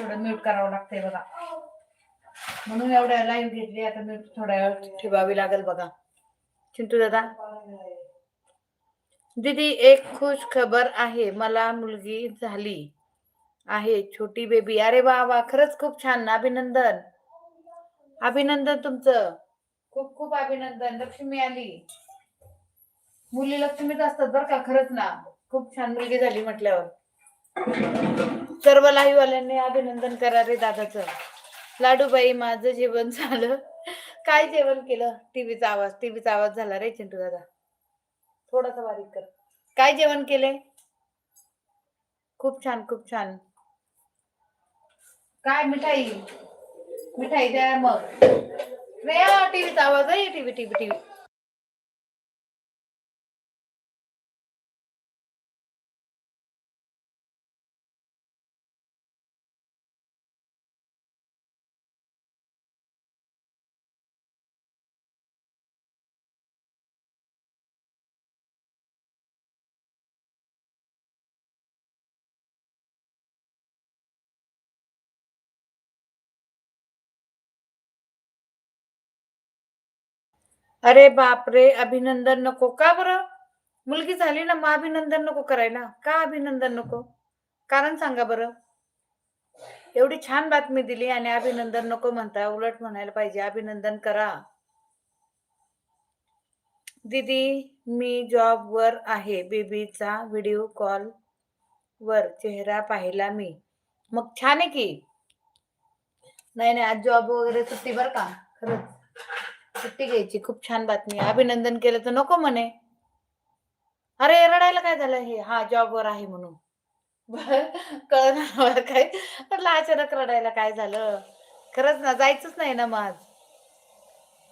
थोडं म्यूट करावं लागतंय बघा, म्हणून एवढ्या लाईव्ह घेतली. आता म्यूट थोड्या वेळ ठेवावी लागेल बघा. चिंटू दादा, दीदी एक खुश खबर आहे, मला मुलगी झाली आहे, छोटी बेबी. अरे वा वा, खरंच खूप छान, अभिनंदन अभिनंदन तुमचं, खूप खूप अभिनंदन. लक्ष्मी आली, मुली लक्ष्मीच असतात बरं का, खरंच ना. खूप छान मुलगी झाली म्हटल्यावर सर्व लाईव्ह वाल्यांनी अभिनंदन करा रे दादाचं. लाडूबाई, माझं जेवण झालं. काय जेवण केलं? टीव्हीचा आवाज झाला रे चिंटू दादा, थोडासा बारीक कर. काय जेवण केले? खूप छान खूप छान. काय मिठाई द्या मग. टीव्हीचा आवाज आहे. टीव्ही. अरे बापरे, अभिनंदन नको का बरं? मुलगी झाली ना, मग अभिनंदन नको करायला का? अभिनंदन नको, कारण सांगा बरं. एवढी छान बातमी दिली आणि अभिनंदन नको म्हणता, उलट म्हणायला पाहिजे अभिनंदन करा. दीदी मी जॉब वर आहे, बेबीचा व्हिडिओ कॉल वर चेहरा पाहिला मी. मग छान आहे की. नाही आज जॉब वगैरे सुट्टी बर का, खरंच सुट्टी घ्यायची. खूप छान बातमी. अभिनंदन केलं तर नको म्हणे. अरे रडायला काय झालं? हे हा जॉब वर आहे म्हणून कळलं काय म्हटलं, अचानक रडायला काय झालं? खरंच ना, जायचंच नाही ना मग आज.